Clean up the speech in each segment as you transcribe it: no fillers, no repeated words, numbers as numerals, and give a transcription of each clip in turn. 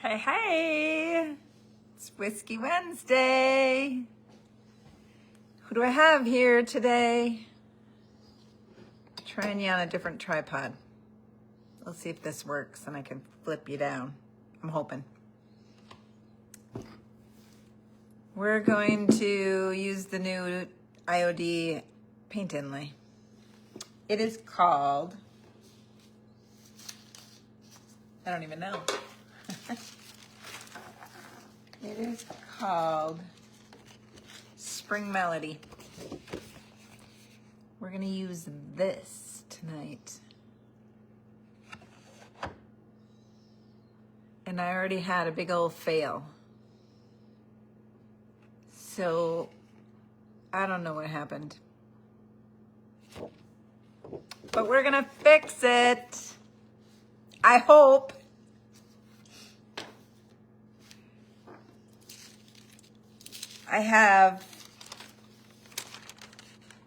Hey, hey, it's Whiskey Wednesday. Who do I have here today? Trying you on a different tripod. Let's see if this works and I can flip you down. I'm hoping. We're going to use the new IOD paint inlay. It is called, I don't even know. It is called Spring Melody. We're gonna use this tonight. And I already had a big old fail. So I don't know what happened. But we're gonna fix it. I hope. I have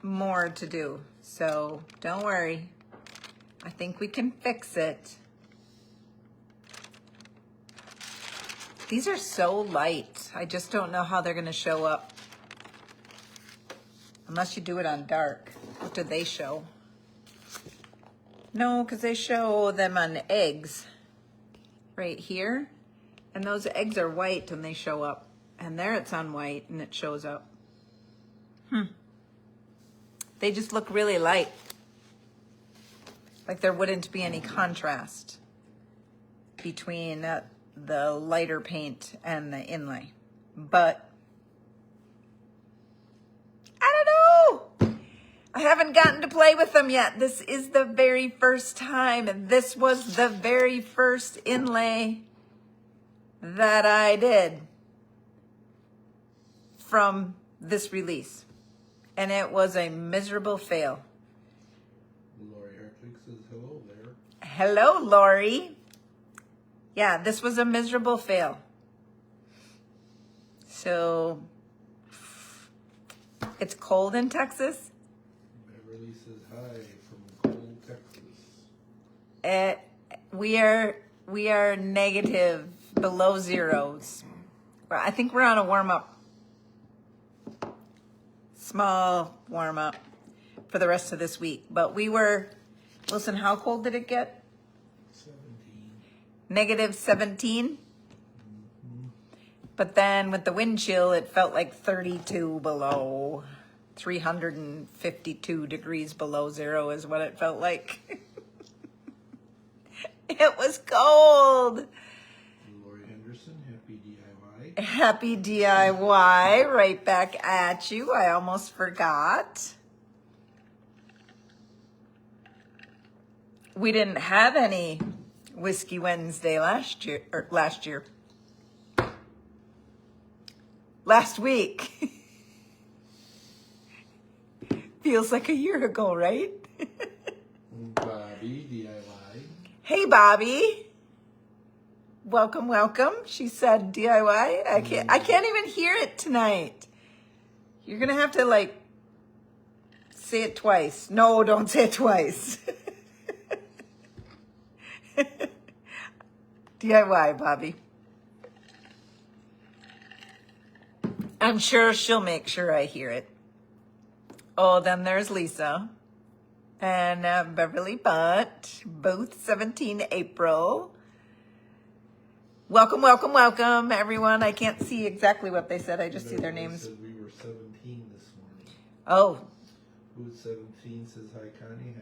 more to do, so don't worry. I think we can fix it. These are so light. I just don't know how they're gonna show up. Unless you do it on dark. What do they show? No, because they show them on eggs right here. And those eggs are white and they show up. And there it's on white and it shows up. They just look really light. Like there wouldn't be any contrast between the lighter paint and the inlay. But I don't know. I haven't gotten to play with them yet. This is the very first time, and this was the very first inlay that I did from this release. And it was a miserable fail. Lori Hartwig says hello there. Hello, Lori. Yeah, this was a miserable fail. So, it's cold in Texas. Beverly says hi from cold Texas. We are negative, below zeros. I think we're on a warm-up. Small warm-up for the rest of this week. But we were, listen, how cold did it get? 17. Negative 17. But then with the wind chill, it felt like 32 below. 352 degrees below zero is what it felt like. It was cold. Lori Henderson, happy DIY. Happy DIY, right back at you. I almost forgot. We didn't have any Whiskey Wednesday last week. Feels like a year ago, right? Bobby, DIY. Hey, Bobby. Welcome, welcome. She said DIY. I can't even hear it tonight. You're gonna have to like say it twice. No, don't say it twice. DIY, Bobby. I'm sure she'll make sure I hear it. Oh, then there's Lisa and Beverly Butt, both 17 April. Welcome, welcome, welcome, everyone. I can't see exactly what they said. I just see their names. Said we were 17 this morning. Oh. Who's 17 says hi, Connie.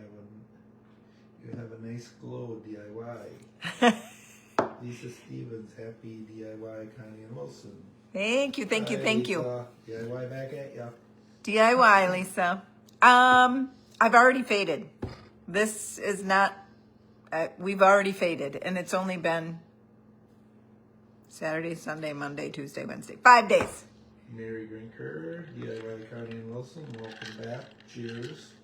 You have a nice glow, DIY. Lisa Stevens, happy DIY, Connie and Wilson. Thank you, thank you, thank you. DIY back at ya. DIY, Lisa. I've already faded. This is not, we've already faded, and it's only been Saturday, Sunday, Monday, Tuesday, Wednesday. 5 days. Mary Grinker, DIY, Connie and Wilson, welcome back. Cheers.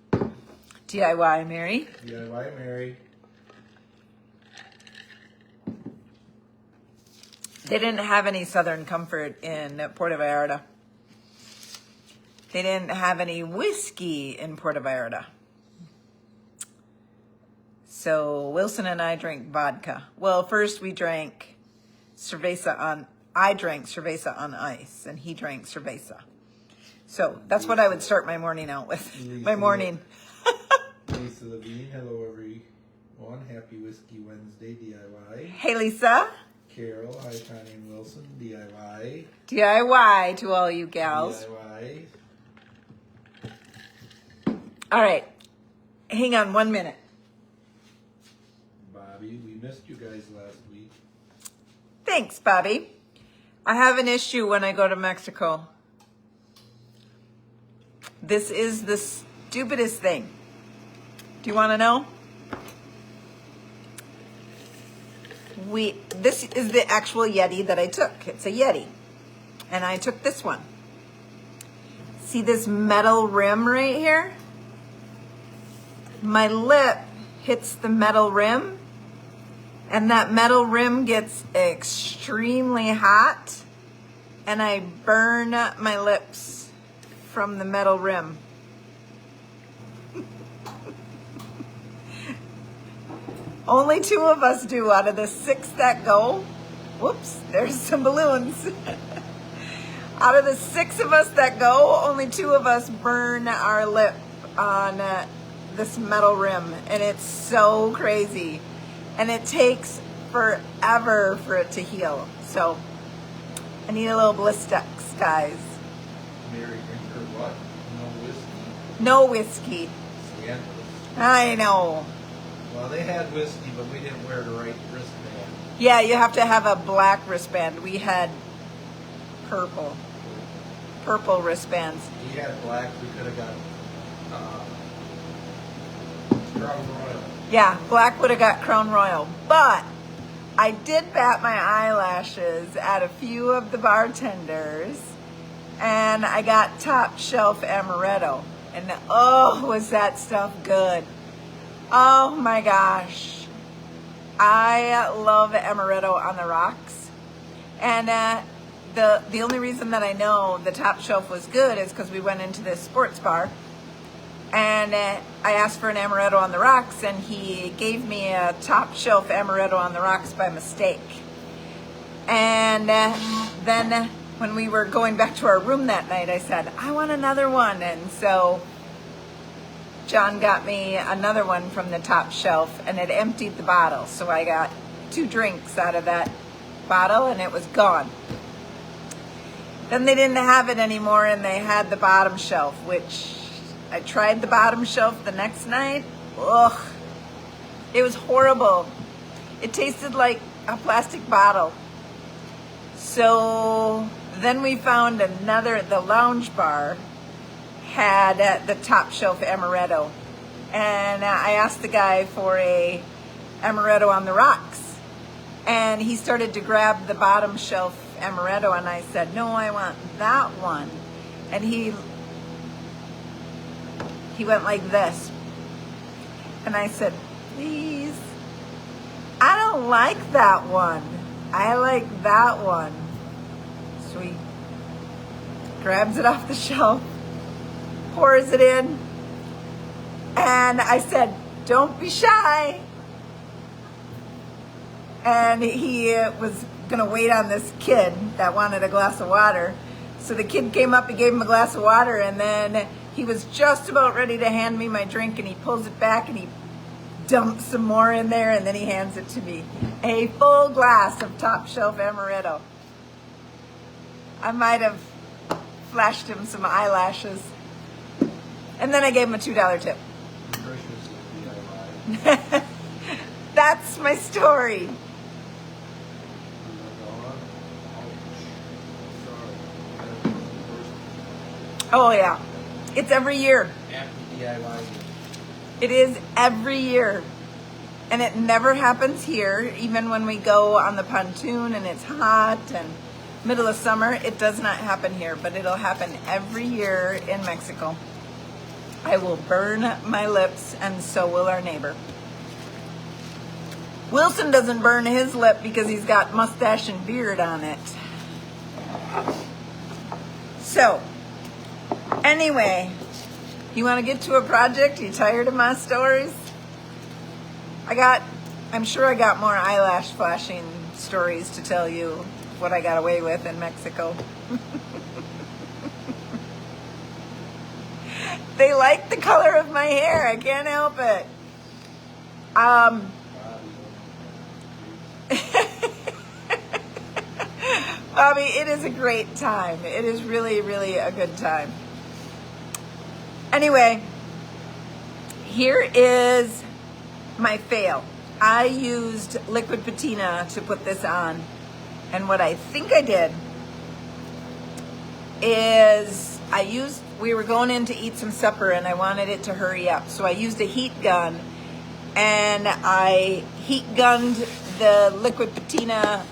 DIY, Mary. DIY, Mary. They didn't have any Southern Comfort in Puerto Vallarta. They didn't have any whiskey in Puerto Vallarta. So Wilson and I drank vodka. Well, first we drank cerveza on, I drank cerveza on ice, and he drank cerveza. So that's what I would start my morning out with. My morning. Lisa Levine, hello everyone. Happy Whiskey Wednesday DIY. Hey, Lisa. Carol, hi Connie and Wilson, DIY. DIY to all you gals. DIY. All right. Hang on 1 minute. Bobby, we missed you guys last week. Thanks, Bobby. I have an issue when I go to Mexico. This is the stupidest thing. Do you want to know? This is the actual Yeti that I took. It's a Yeti. And I took this one. See this metal rim right here? My lip hits the metal rim, and that metal rim gets extremely hot, and I burn my lips from the metal rim. Only 2 of us do out of the 6 that go. Whoops, there's some balloons. Out of the 6 of us that go, only 2 of us burn our lip on this metal rim, and it's so crazy. And it takes forever for it to heal. So I need a little Blistex, guys. Mary drinker what? No whiskey? No whiskey. Scandalous. I know. Well, they had whiskey, but we didn't wear the right wristband. Yeah, you have to have a black wristband. We had purple wristbands. We had black. We could have got Crown Royal. Yeah, black would have got Crown Royal. But I did bat my eyelashes at a few of the bartenders, and I got top shelf amaretto. And oh, was that stuff good. Oh my gosh. I love amaretto on the rocks. And the only reason that I know the top shelf was good is because we went into this sports bar, and I asked for an amaretto on the rocks, and he gave me a top shelf amaretto on the rocks by mistake. And then when we were going back to our room that night, I said, I want another one. And so John got me another one from the top shelf, and it emptied the bottle. So I got 2 drinks out of that bottle, and it was gone. Then they didn't have it anymore, and they had the bottom shelf, which I tried the bottom shelf the next night. Ugh, it was horrible. It tasted like a plastic bottle. So then we found the lounge bar had the top shelf amaretto, and I asked the guy for a amaretto on the rocks, and he started to grab the bottom shelf amaretto, and I said, no, I want that one. And he went like this, and I said, please, I don't like that one, I like that one. So he grabs it off the shelf, pours it in, and I said, don't be shy. And he was gonna wait on this kid that wanted a glass of water. So the kid came up and gave him a glass of water, and then he was just about ready to hand me my drink, and he pulls it back and he dumps some more in there, and then he hands it to me. A full glass of top shelf amaretto. I might have flashed him some eyelashes. And then I gave him a $2 tip. That's my story. Oh yeah, it's every year. It is every year. And it never happens here, even when we go on the pontoon and it's hot and middle of summer, it does not happen here, but it'll happen every year in Mexico. I will burn my lips, and so will our neighbor. Wilson doesn't burn his lip because he's got mustache and beard on it. So, anyway, you want to get to a project? You tired of my stories? I got I'm sure I got more eyelash flashing stories to tell you what I got away with in Mexico. They like the color of my hair. I can't help it. Bobby, it is a great time. It is really, really a good time. Anyway, here is my fail. I used liquid patina to put this on. And what I think I did is we were going in to eat some supper and I wanted it to hurry up. So I used a heat gun and I heat gunned the liquid patina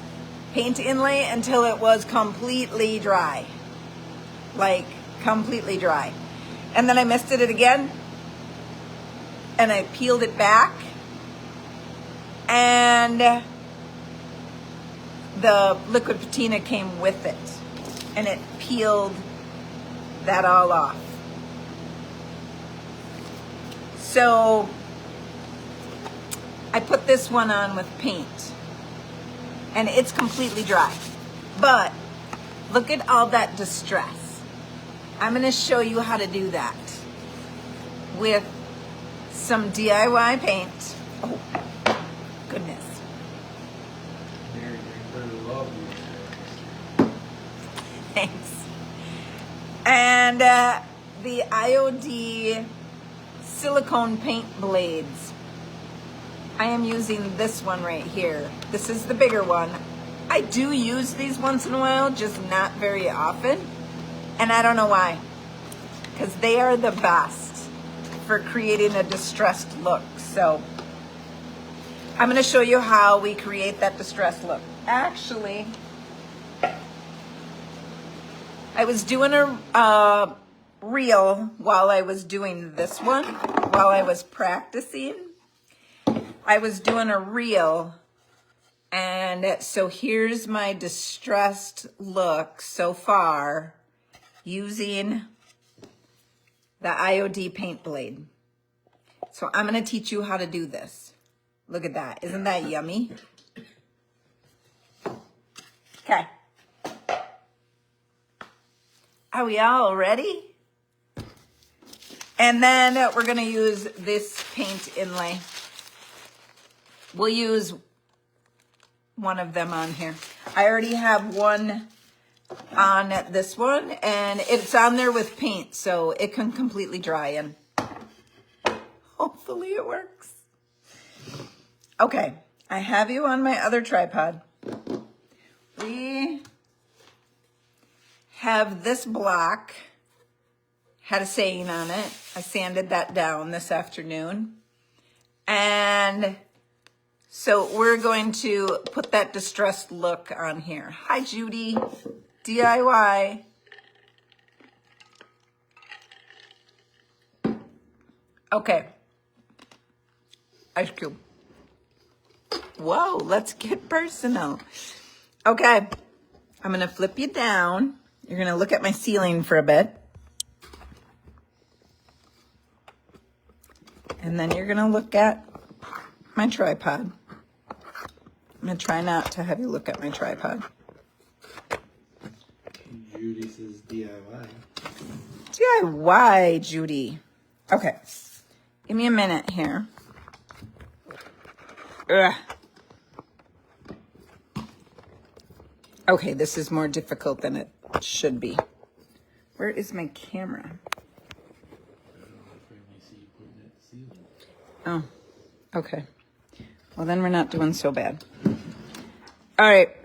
paint inlay until it was completely dry. Like completely dry. And then I misted it again and I peeled it back and the liquid patina came with it and it peeled that all off. So I put this one on with paint and it's completely dry, but look at all that distress. I'm going to show you how to do that with some DIY paint. Oh, goodness. Mary, I really love you. Thanks. And the IOD silicone paint blades. I am using this one right here. This is the bigger one. I do use these once in a while, just not very often. And I don't know why. Because they are the best for creating a distressed look. So I'm going to show you how we create that distressed look. Actually, I was doing a reel while I was doing this one, while I was practicing. I was doing a reel, and so here's my distressed look so far using the IOD paint blade. So I'm going to teach you how to do this. Look at that. Isn't that yummy? Okay. Are we all ready? And then we're going to use this paint inlay. We'll use one of them on here. I already have one on this one, and it's on there with paint, so it can completely dry in. Hopefully it works. Okay, I have you on my other tripod. We have this block, had a saying on it. I sanded that down this afternoon. And so we're going to put that distressed look on here. Hi, Judy. DIY. Okay. Ice cube. Whoa, let's get personal. Okay. I'm going to flip you down. You're going to look at my ceiling for a bit. And then you're going to look at my tripod. I'm going to try not to have you look at my tripod. Judy says DIY. DIY, Judy. Okay. Give me a minute here. Ugh. Okay, this is more difficult than it should be. Where is my camera? Oh, okay. Well, then we're not doing so bad. All right.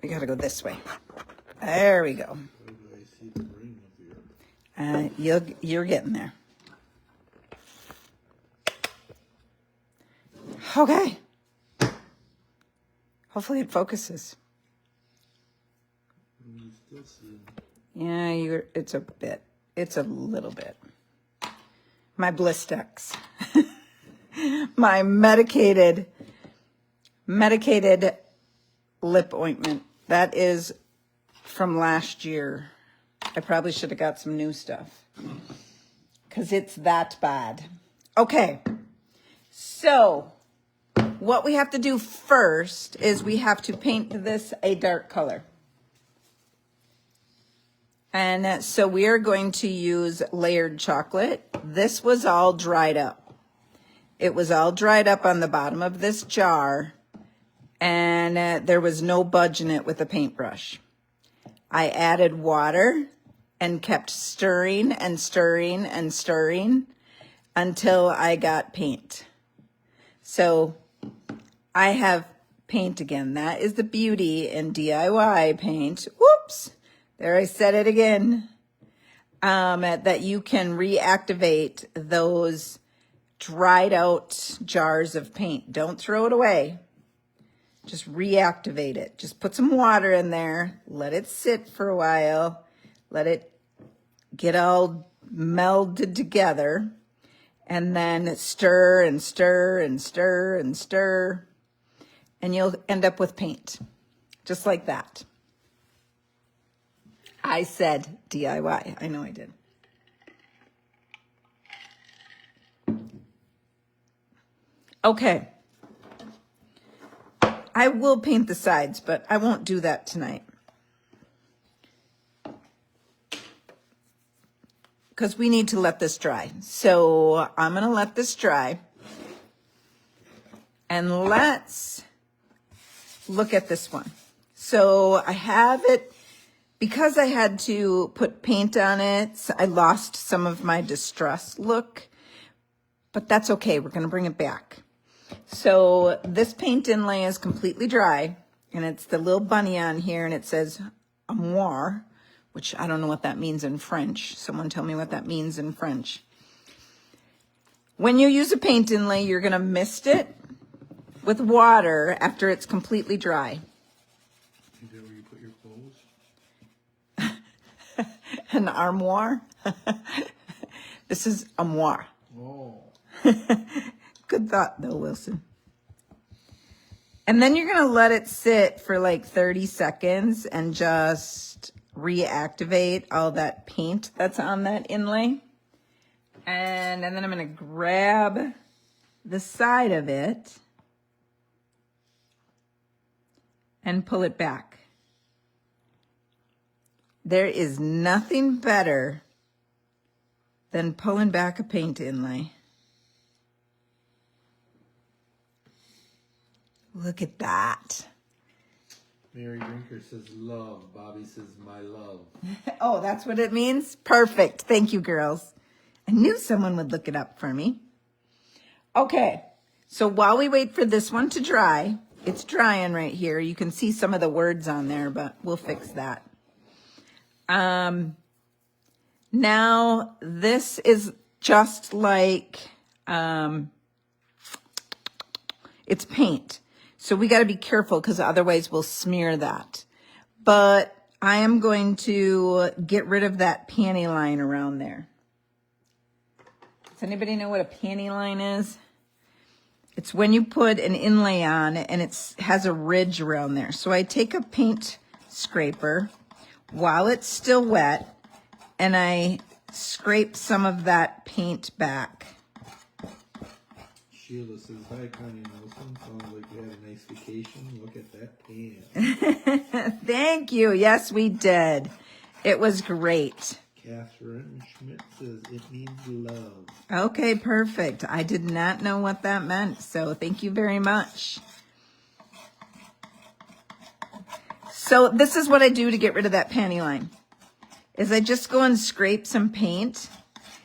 We got to go this way. There we go. You're getting there. Okay. Hopefully it focuses. Yeah, it's a bit. It's a little bit. My Blistex. My medicated lip ointment. That is from last year. I probably should have got some new stuff because it's that bad. Okay, so what we have to do first is we have to paint this a dark color. And so we are going to use layered chocolate. This was all dried up. It was all dried up on the bottom of this jar, and there was no budge in it with a paintbrush. I added water and kept stirring and stirring and stirring until I got paint. So I have paint again. That is the beauty in DIY paint. Whoops, there I said it again. That you can reactivate those dried out jars of paint. Don't throw it away. Just reactivate it. Just put some water in there. Let it sit for a while. Let it get all melded together. And then stir and stir and stir and stir. And you'll end up with paint. Just like that. I said DIY. I know I did. Okay. I will paint the sides, but I won't do that tonight. Because we need to let this dry. So I'm going to let this dry. And let's look at this one. So I have it, because I had to put paint on it, so I lost some of my distress look. But that's okay. We're going to bring it back. So this paint inlay is completely dry, and it's the little bunny on here, and it says Amour, which I don't know what that means in French. Someone tell me what that means in French. When you use a paint inlay, you're going to mist it with water after it's completely dry. Is that where you put your clothes? An armoire. This is Amour. Oh. Good thought, though, Wilson. And then you're going to let it sit for like 30 seconds and just reactivate all that paint that's on that inlay. And then I'm going to grab the side of it and pull it back. There is nothing better than pulling back a paint inlay. Look at that. Mary Drinker says love. Bobby says my love. Oh, that's what it means? Perfect. Thank you, girls. I knew someone would look it up for me. Okay, so while we wait for this one to dry, it's drying right here. You can see some of the words on there, but we'll fix that. Now, this is just like, it's paint. So we got to be careful because otherwise we'll smear that. But I am going to get rid of that panty line around there. Does anybody know what a panty line is? It's when you put an inlay on and it has a ridge around there. So I take a paint scraper while it's still wet and I scrape some of that paint back. Sheila says, hi, Connie Nelson. Sounds like you had a nice vacation. Look at that pan. Thank you. Yes, we did. It was great. Catherine Schmidt says, it means love. Okay, perfect. I did not know what that meant, so thank you very much. So this is what I do to get rid of that panty line, is I just go and scrape some paint,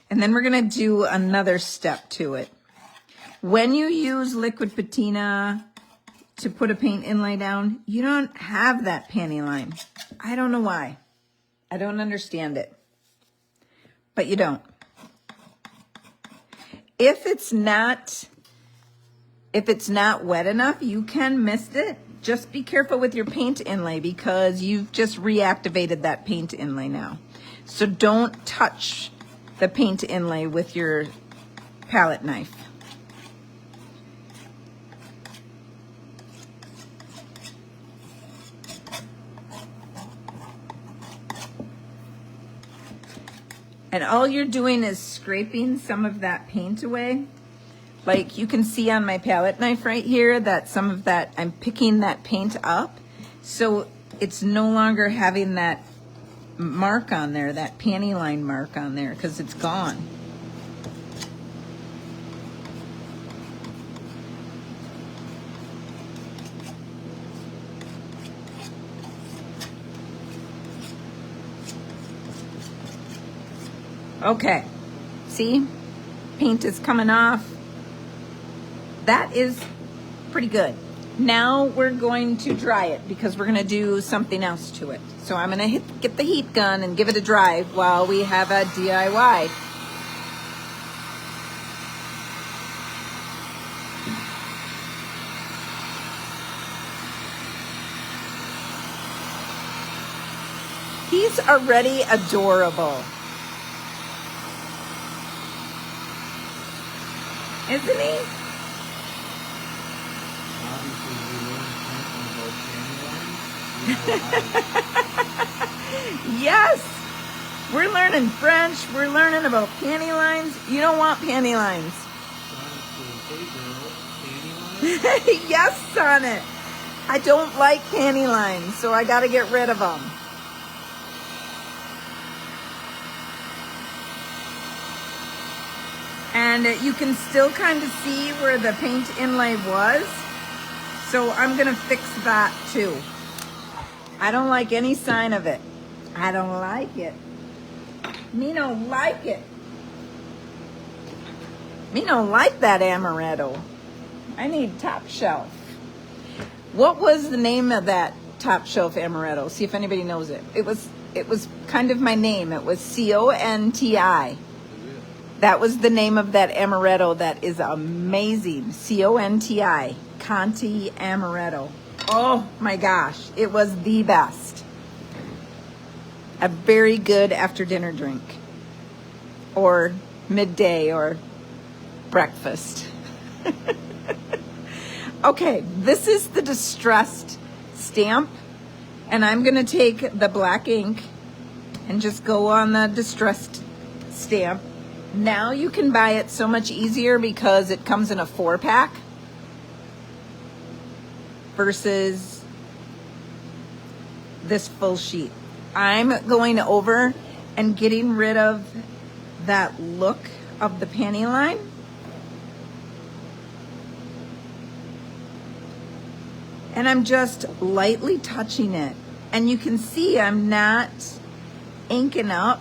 and then we're going to do another step to it. When you use liquid patina to put a paint inlay down, you don't have that panty line. I don't know why. I don't understand it. But you don't. If it's not wet enough, you can mist it. Just be careful with your paint inlay because you've just reactivated that paint inlay now. So don't touch the paint inlay with your palette knife. And all you're doing is scraping some of that paint away. Like you can see on my palette knife right here that some of that, I'm picking that paint up. So it's no longer having that mark on there, that panty line mark on there, because it's gone. Okay, see, paint is coming off. That is pretty good. Now we're going to dry it because we're going to do something else to it. So I'm going to get the heat gun and give it a dry while we have a DIY. He's already adorable. Isn't he? Yes, we're learning French. We're learning about panty lines. You don't want panty lines. Yes, Sonnet. I don't like panty lines, so I got to get rid of them. And you can still kind of see where the paint inlay was. So I'm going to fix that too. I don't like any sign of it. I don't like it. Me don't like it. Me don't like that amaretto. I need top shelf. What was the name of that top shelf amaretto? See if anybody knows it. It was kind of my name. It was Conti. That was the name of that amaretto that is amazing. Conti. Conti amaretto. Oh my gosh, it was the best. A very good after dinner drink. Or midday or breakfast. Okay, this is the distressed stamp. And I'm gonna take the black ink and just go on the distressed stamp. Now you can buy it so much easier because it comes in a 4-pack versus this full sheet. I'm going over and getting rid of that look of the panty line. And I'm just lightly touching it. And you can see I'm not inking up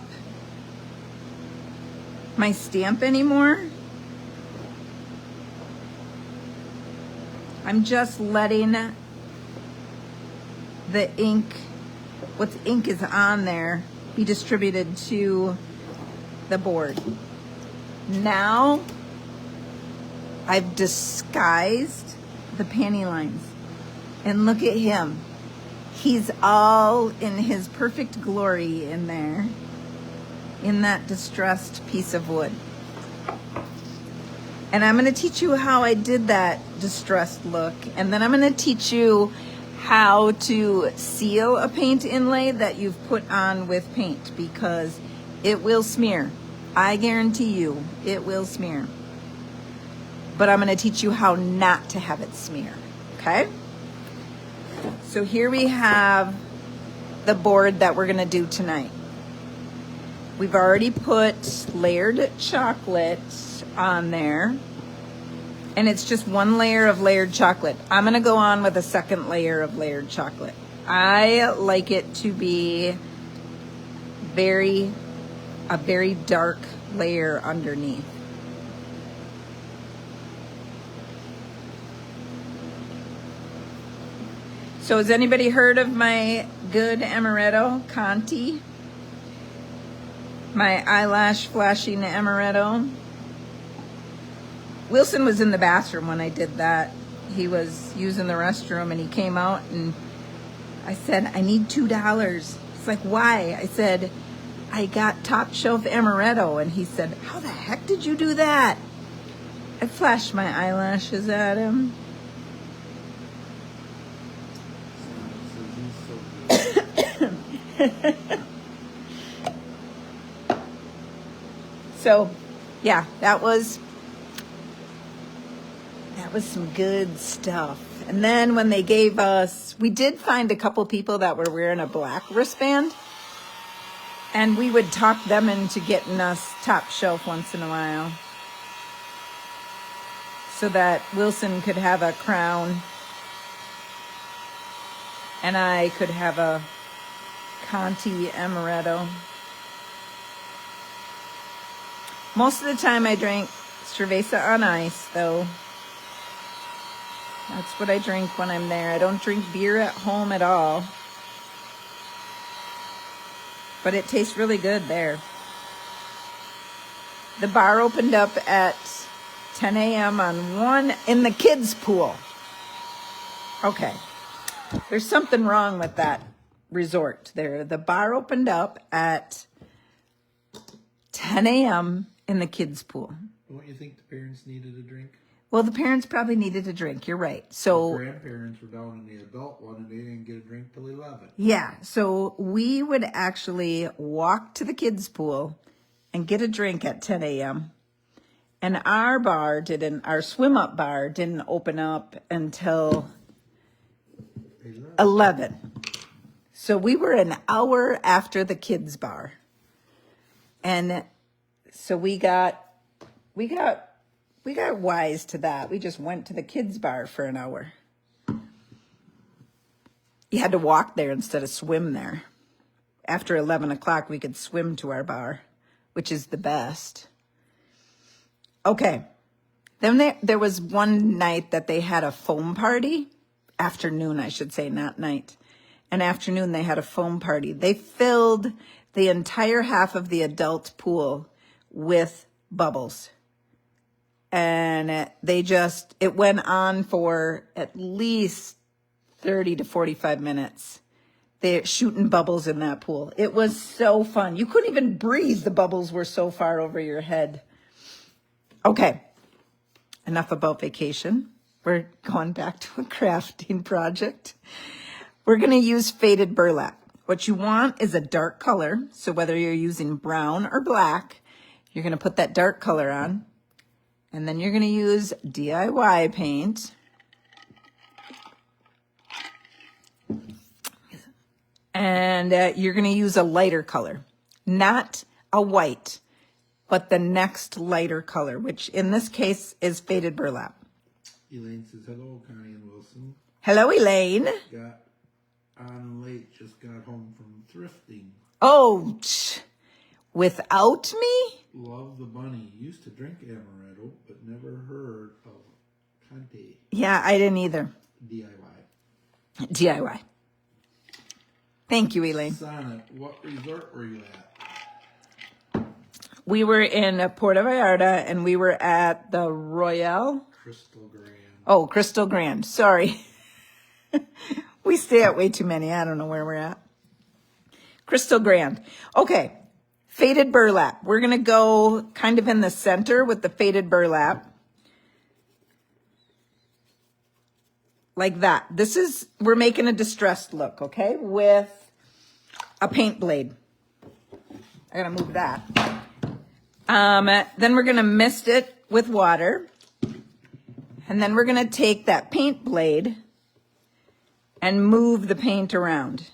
my stamp anymore. I'm just letting the ink, what ink is on there, be distributed to the board. Now I've disguised the panty lines. And look at him. He's all in his perfect glory in there, in that distressed piece of wood. And I'm going to teach you how I did that distressed look. And then I'm going to teach you how to seal a paint inlay that you've put on with paint, because it will smear. I guarantee you it will smear. But I'm going to teach you how not to have it smear. Okay? So here we have the board that we're going to do tonight. We've already put layered chocolate on there, and it's just one layer of layered chocolate. I'm going to go on with a second layer of layered chocolate. I like it to be a very dark layer underneath. So has anybody heard of my good amaretto, Conti? My eyelash flashing amaretto. Wilson was in the bathroom when I did that. He was using the restroom and he came out and I said, I need $2. He's like, why? I said, I got top shelf amaretto. And he said, how the heck did you do that? I flashed my eyelashes at him. So, yeah, that was some good stuff. And then when they gave us, we did find a couple people that were wearing a black wristband. And we would talk them into getting us top shelf once in a while. So that Wilson could have a crown. And I could have a Conti Amaretto. Most of the time I drank cerveza on ice, though. That's what I drink when I'm there. I don't drink beer at home at all. But it tastes really good there. The bar opened up at 10 a.m. on one in the kids' pool. Okay. There's something wrong with that resort there. The bar opened up at 10 a.m. in the kids' pool. Don't you think the parents needed a drink? Well, the parents probably needed a drink. You're right. So the grandparents were down in the adult one and they didn't get a drink till 11. Yeah. So we would actually walk to the kids' pool and get a drink at 10 a.m. And our swim up bar didn't open up until 11. So we were an hour after the kids' bar. And so we got wise to that. We just went to the kids' bar for an hour. You had to walk there instead of swim there. After 11 o'clock, we could swim to our bar, which is the best. Okay. Then there was one night that they had a foam party. Afternoon, I should say, not night. An afternoon, they had a foam party. They filled the entire half of the adult pool with bubbles. And it went on for at least 30 to 45 minutes. They're shooting bubbles in that pool. It was so fun. You couldn't even breathe. The bubbles were so far over your head. Okay. Enough about vacation. We're going back to a crafting project. We're going to use faded burlap. What you want is a dark color. So whether you're using brown or black, you're going to put that dark color on. And then you're going to use DIY paint. And you're going to use a lighter color. Not a white, but the next lighter color, which in this case is faded burlap. Elaine says, hello, Connie and Wilson. Hello, Elaine. Got on late, just got home from thrifting. Oh, without me? Love the bunny. Used to drink amaretto, but never heard of Conti. Yeah, I didn't either. DIY. Thank you, Elaine. Sonnet, what resort were you at? We were in Puerto Vallarta, and we were at the Crystal Grand. Oh, Crystal Grand. Sorry. We stay at way too many. I don't know where we're at. Crystal Grand. Okay. Faded burlap. We're going to go kind of in the center with the faded burlap. Like that. We're making a distressed look, okay? With a paint blade. I gotta move that. Then we're gonna mist it with water. And then we're gonna take that paint blade and move the paint around.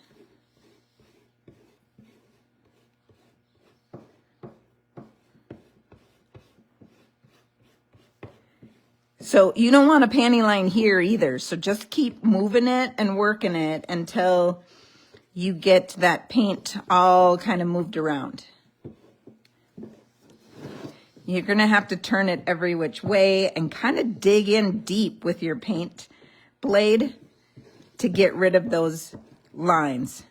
So you don't want a panty line here either. So just keep moving it and working it until you get that paint all kind of moved around. You're going to have to turn it every which way and kind of dig in deep with your paint blade to get rid of those lines.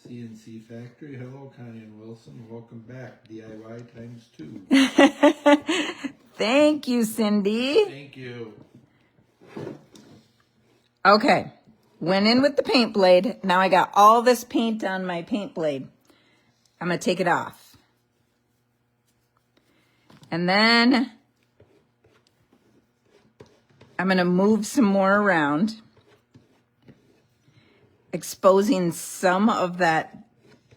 CNC Factory. Hello, Connie and Wilson. Welcome back. DIY times 2. Thank you, Cindy. Thank you. Okay. Went in with the paint blade. Now I got all this paint on my paint blade. I'm going to take it off. And then I'm going to move some more around, exposing some of that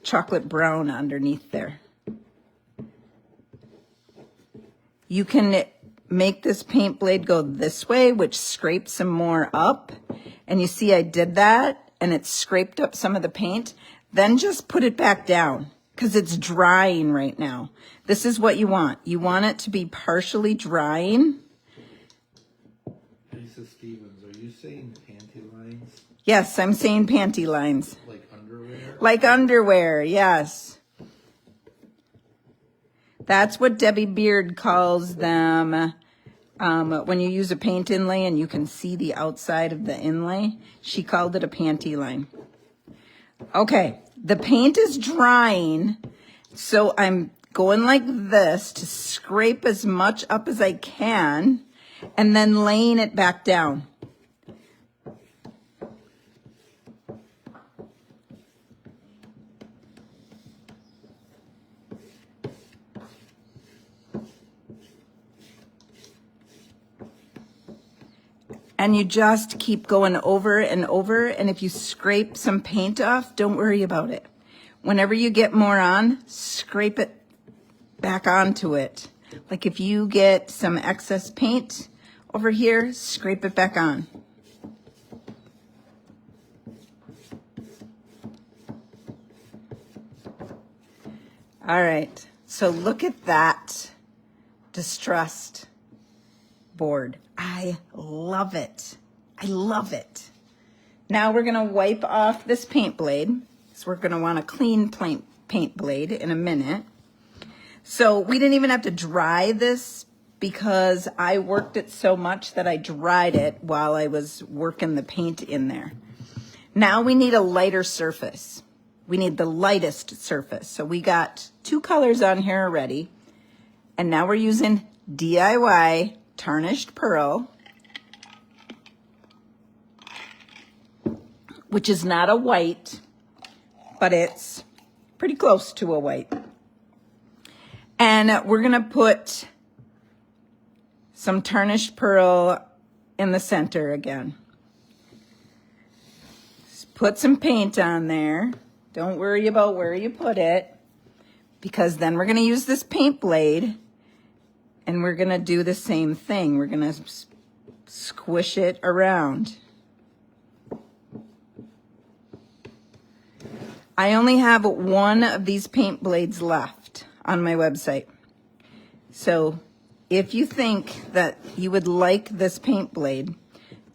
chocolate brown underneath there. You can make this paint blade go this way, which scrapes some more up. And you see I did that and it scraped up some of the paint. Then just put it back down because it's drying right now. This is what you want. You want it to be partially drying. Lisa Stevens, are you saying panty lines? Yes, I'm saying panty lines. Like underwear? Like underwear, yes. That's what Debbie Beard calls them. When you use a paint inlay and you can see the outside of the inlay, she called it a panty line. Okay, the paint is drying, so I'm going like this to scrape as much up as I can and then laying it back down. And you just keep going over and over. And if you scrape some paint off, don't worry about it. Whenever you get more on, scrape it back onto it. Like if you get some excess paint over here, scrape it back on. All right, so look at that distressed board. I love it. I love it. Now we're gonna wipe off this paint blade. So we're gonna want a clean paint blade in a minute. So we didn't even have to dry this because I worked it so much that I dried it while I was working the paint in there. Now we need a lighter surface. We need the lightest surface. So we got 2 colors on here already. And now we're using DIY Tarnished Pearl, which is not a white, but it's pretty close to a white. And we're gonna put some Tarnished Pearl in the center again. Just put some paint on there. Don't worry about where you put it, because then we're gonna use this paint blade and we're gonna do the same thing. We're gonna squish it around. I only have 1 of these paint blades left on my website. So if you think that you would like this paint blade,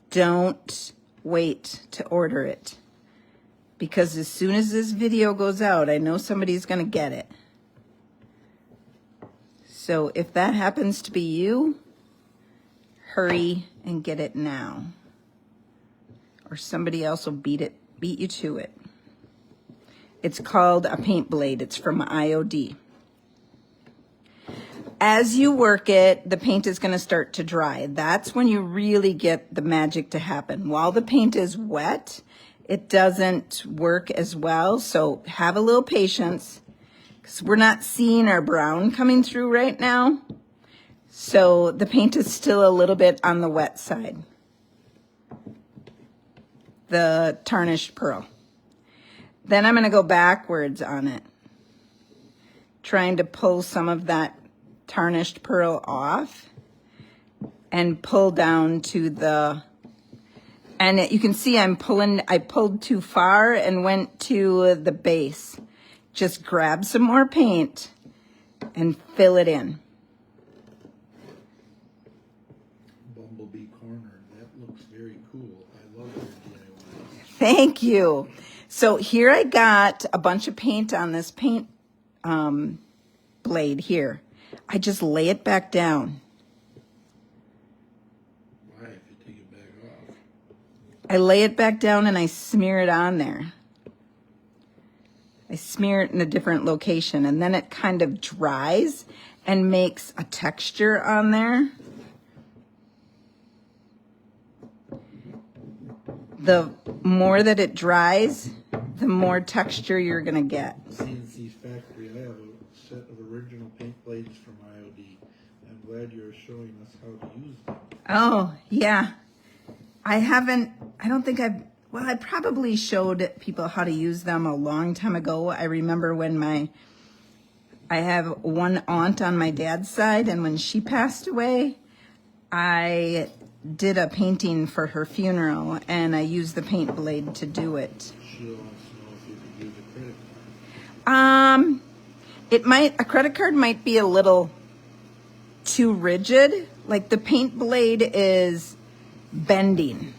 don't wait to order it. Because as soon as this video goes out, I know somebody's gonna get it. So if that happens to be you, hurry and get it now. Or somebody else will beat you to it. It's called a paint blade. It's from IOD. As you work it, the paint is going to start to dry. That's when you really get the magic to happen. While the paint is wet, it doesn't work as well. So have a little patience, because we're not seeing our brown coming through right now. So the paint is still a little bit on the wet side. The Tarnished Pearl. Then I'm going to go backwards on it, trying to pull some of that Tarnished Pearl off and pull down to the, and you can see I pulled too far and went to the base. Just grab some more paint and fill it in. Bumblebee corner, that looks very cool. I love your DIY. Thank you. So here I got a bunch of paint on this paint blade here. I just lay it back down. Why, if you take it back off? I lay it back down and I smear it on there. I smear it in a different location, and then it kind of dries and makes a texture on there. The more that it dries, the more texture you're gonna get. CNC Factory, I have a set of original paint blades from IOD. I'm glad you're showing us how to use them. Oh, yeah. I probably showed people how to use them a long time ago. I remember when I have one aunt on my dad's side, and when she passed away, I did a painting for her funeral, and I used the paint blade to do it. She wants to know if you could use a credit card. A credit card might be a little too rigid. Like the paint blade is bending.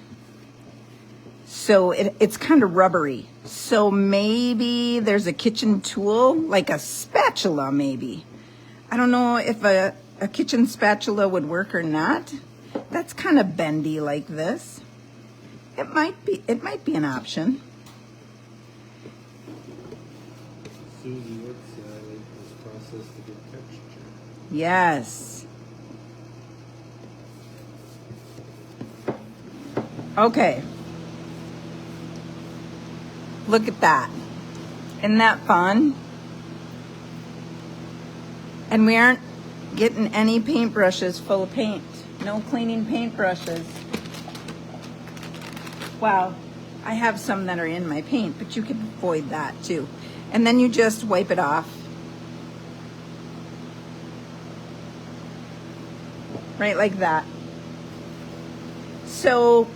So it's kind of rubbery. So maybe there's a kitchen tool, like a spatula maybe. I don't know if a kitchen spatula would work or not. That's kind of bendy like this. It might be an option. Susie would say I like this process to get texture. Yes. Okay. Look at that. Isn't that fun? And we aren't getting any paintbrushes full of paint. No cleaning paintbrushes. Wow. I have some that are in my paint, but you can avoid that too. And then you just wipe it off. Right like that. So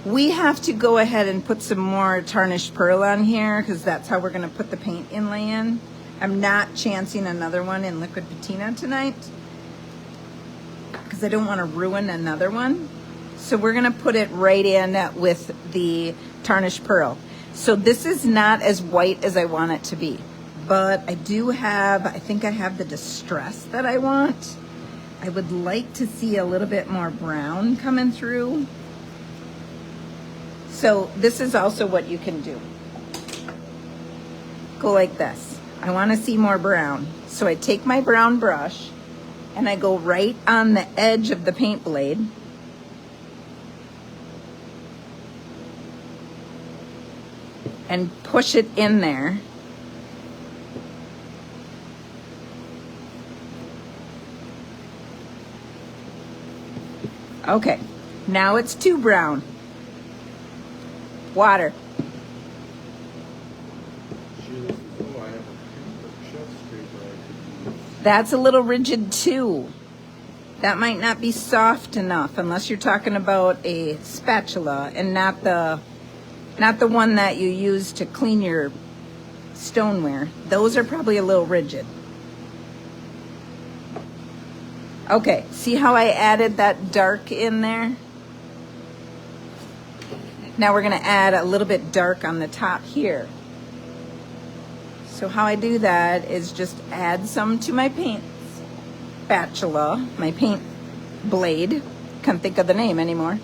we have to go ahead and put some more tarnished pearl on here because that's how we're going to put the paint inlay in. I'm not chancing another one in liquid patina tonight because I don't want to ruin another one. So we're going to put it right in with the tarnished pearl. So this is not as white as I want it to be, but I think I have the distress that I want. I would like to see a little bit more brown coming through. So this is also what you can do. Go like this. I want to see more brown. So I take my brown brush and I go right on the edge of the paint blade. And push it in there. Okay, now it's too brown. Water. She says, oh, I have a shelf scraper I could use. That's a little rigid too. That might not be soft enough unless you're talking about a spatula and not the one that you use to clean your stoneware. Those are probably a little rigid. Okay, see how I added that dark in there? Now we're gonna add a little bit dark on the top here. So how I do that is just add some to my paint spatula, my paint blade, can't think of the name anymore,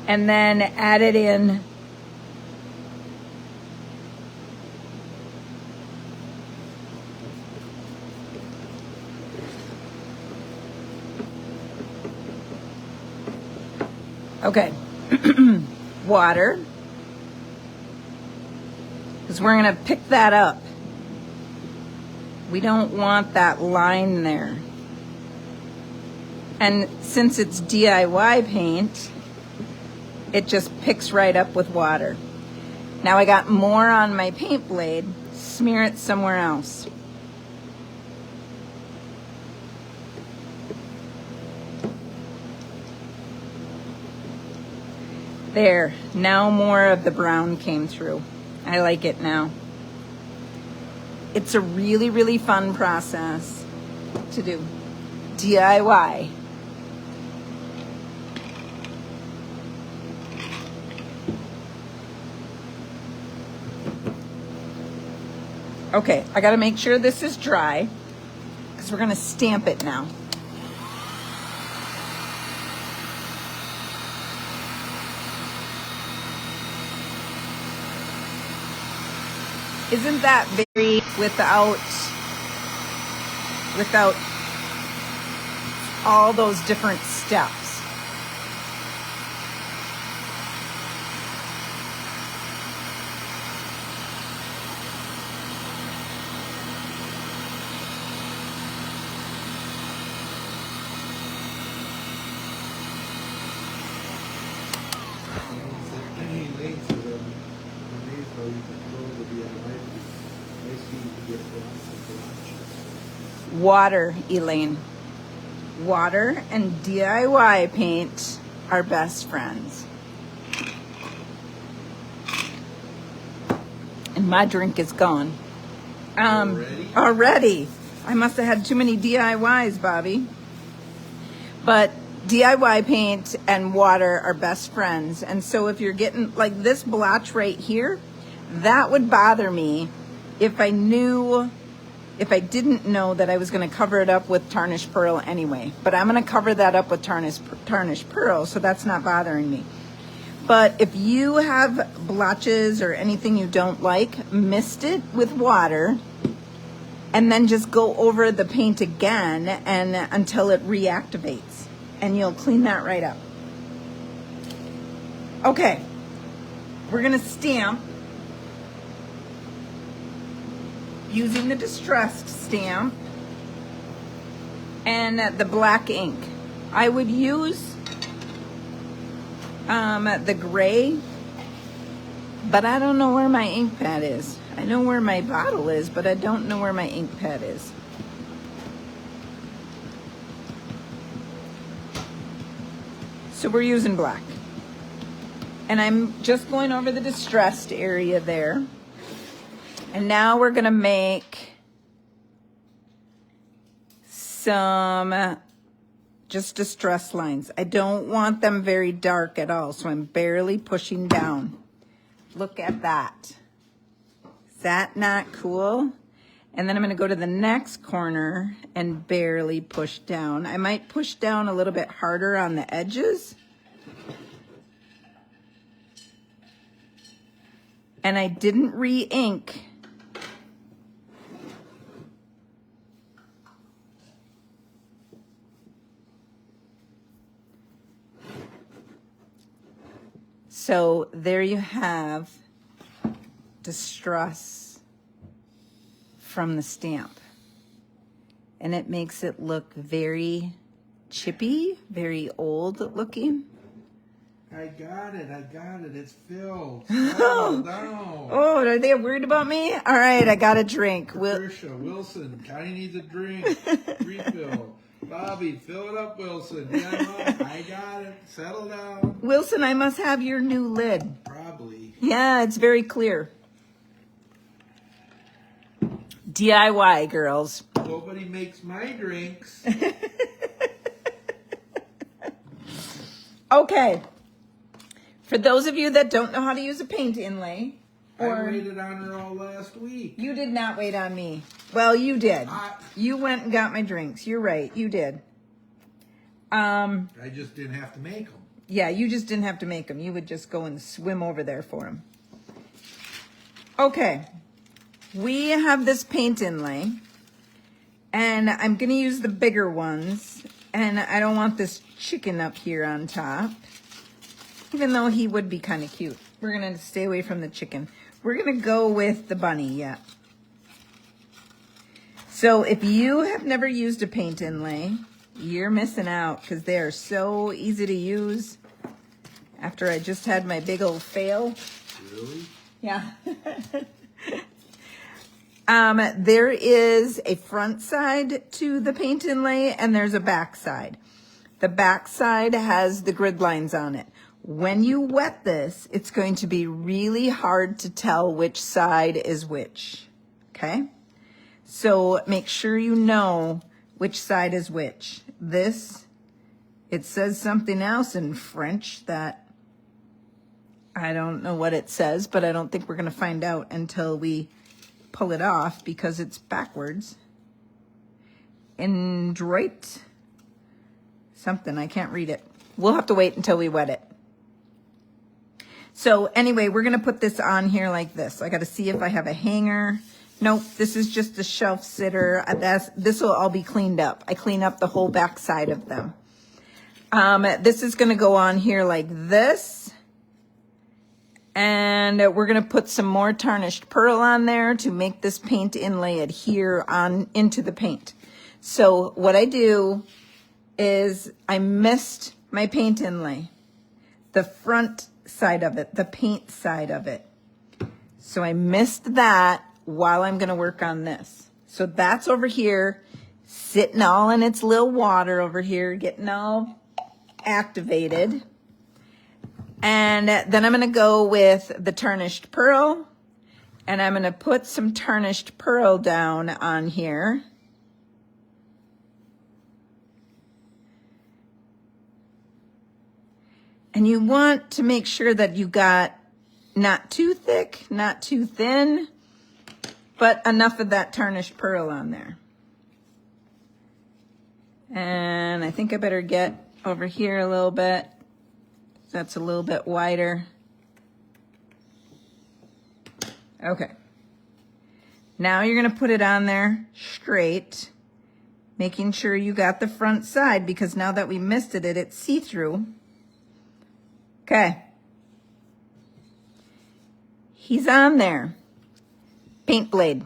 and then add it in. Okay, water, because we're going to pick that up. We don't want that line there. And since it's DIY paint, it just picks right up with water. Now I got more on my paint blade, smear it somewhere else. There, now more of the brown came through. I like it now. It's a really, really fun process to do. DIY. Okay, I gotta make sure this is dry because we're gonna stamp it now. Isn't that very without all those different steps? you get blotches? Water, Elaine. Water and DIY paint are best friends. And my drink is gone. Already. I must have had too many DIYs, Bobby. But DIY paint and water are best friends. And so if you're getting like this blotch right here, that would bother me if I didn't know that I was going to cover it up with tarnished pearl anyway. But I'm going to cover that up with tarnished pearl, so that's not bothering me. But if you have blotches or anything you don't like, mist it with water and then just go over the paint again and until it reactivates, and you'll clean that right up. Okay, we're gonna stamp using the distressed stamp and the black ink. I would use the gray, but I don't know where my ink pad is. I know where my bottle is, but I don't know where my ink pad is. So we're using black. And I'm just going over the distressed area there. And now we're gonna make some just distress lines. I don't want them very dark at all, so I'm barely pushing down. Look at that. Is that not cool? And then I'm gonna go to the next corner and barely push down. I might push down a little bit harder on the edges. And I didn't re-ink. So there you have distress from the stamp. And it makes it look very chippy, very old looking. I got it. It's filled. No, no. Oh, are they worried about me? All right, I got a drink. Patricia, Wilson, Connie needs a drink. Refill. Bobby, fill it up, Wilson. Yeah, I got it. Settle down. Wilson, I must have your new lid. Probably. Yeah, it's very clear. DIY, girls. Nobody makes my drinks. Okay. For those of you that don't know how to use a paint inlay, I waited on her all last week. You did not wait on me. Well, you did. You went and got my drinks. You're right. You did. I just didn't have to make them. Yeah, you just didn't have to make them. You would just go and swim over there for them. Okay. We have this paint inlay, and I'm going to use the bigger ones, and I don't want this chicken up here on top, even though he would be kind of cute. We're going to stay away from the chicken. We're going to go with the bunny, yeah. So if you have never used a paint inlay, you're missing out because they are so easy to use. After I just had my big old fail. Really? Yeah. There is a front side to the paint inlay and there's a back side. The back side has the grid lines on it. When you wet this, it's going to be really hard to tell which side is which, okay? So make sure you know which side is which. This, it says something else in French that I don't know what it says, but I don't think we're gonna find out until we pull it off because it's backwards. Indroit, something, I can't read it. We'll have to wait until we wet it. So anyway, we're gonna put this on here like this. I gotta see if I have a hanger. Nope, this is just a shelf sitter. This will all be cleaned up. I clean up the whole back side of them. This is gonna go on here like this. And we're gonna put some more tarnished pearl on there to make this paint inlay adhere on into the paint. So what I do is I mist my paint inlay, the front side of it, the paint side of it. So I mist that while I'm gonna work on this. So that's over here, sitting all in its little water over here, getting all activated. And then I'm gonna go with the tarnished pearl, and I'm gonna put some tarnished pearl down on here. And you want to make sure that you got not too thick, not too thin, but enough of that tarnished pearl on there. And I think I better get over here a little bit. That's a little bit wider. Okay. Now you're gonna put it on there straight, making sure you got the front side, because now that we misted it, it's see-through. Okay. He's on there. Paint blade.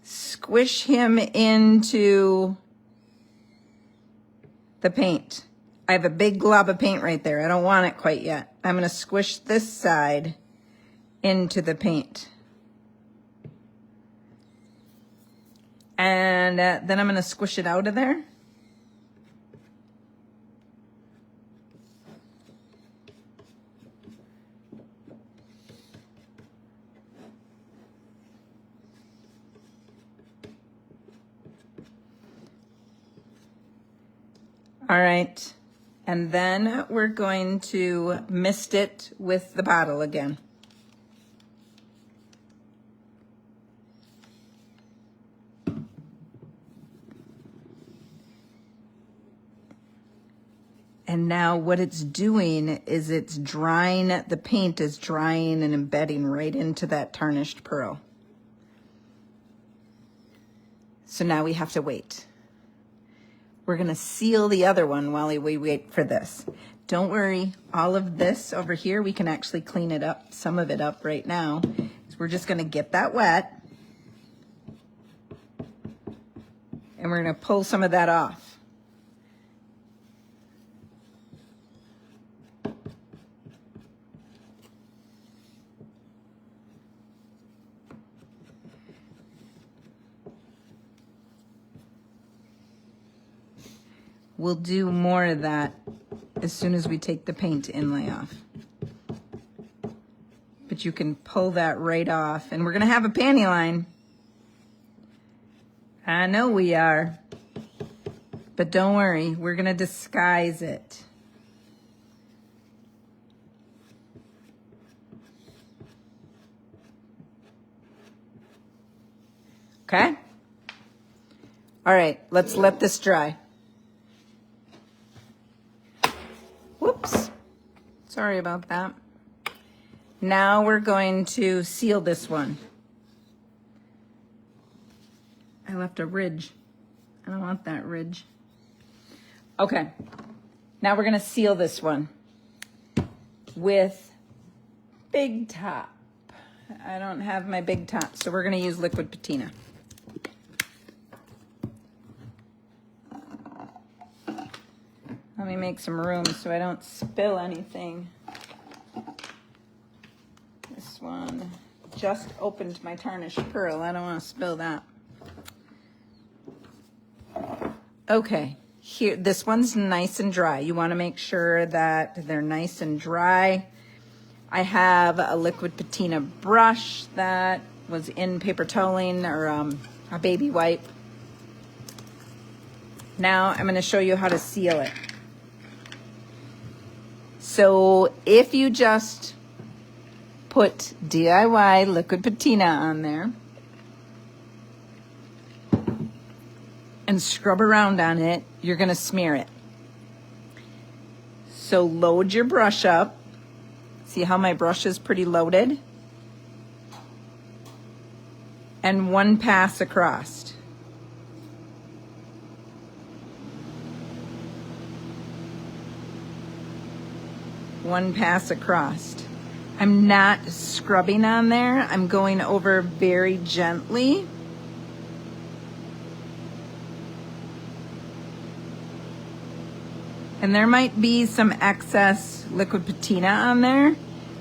Squish him into the paint. I have a big glob of paint right there. I don't want it quite yet. I'm going to squish this side into the paint. And then I'm going to squish it out of there. All right, and then we're going to mist it with the bottle again. And now what it's doing is it's drying, the paint is drying and embedding right into that tarnished pearl. So now we have to wait. We're gonna seal the other one while we wait for this. Don't worry, all of this over here, we can actually clean it up, some of it up right now. So we're just gonna get that wet. And we're gonna pull some of that off. We'll do more of that as soon as we take the paint inlay off. But you can pull that right off. And we're gonna have a panty line. I know we are. But don't worry, we're gonna disguise it. Okay? All right, let's let this dry. Whoops, sorry about that. Now we're going to seal this one. I left a ridge. I don't want that ridge. Okay, now we're gonna seal this one with Big Top. I don't have my Big Top, so we're gonna use liquid patina. Let me make some room so I don't spill anything. This one just opened my tarnished pearl. I don't want to spill that. Okay, here, this one's nice and dry. You want to make sure that they're nice and dry. I have a liquid patina brush that was in paper toweling or a baby wipe. Now I'm going to show you how to seal it. So if you just put DIY liquid patina on there and scrub around on it, you're gonna smear it. So load your brush up. See how my brush is pretty loaded? And one pass across. One pass across. I'm not scrubbing on there. I'm going over very gently. And there might be some excess liquid patina on there.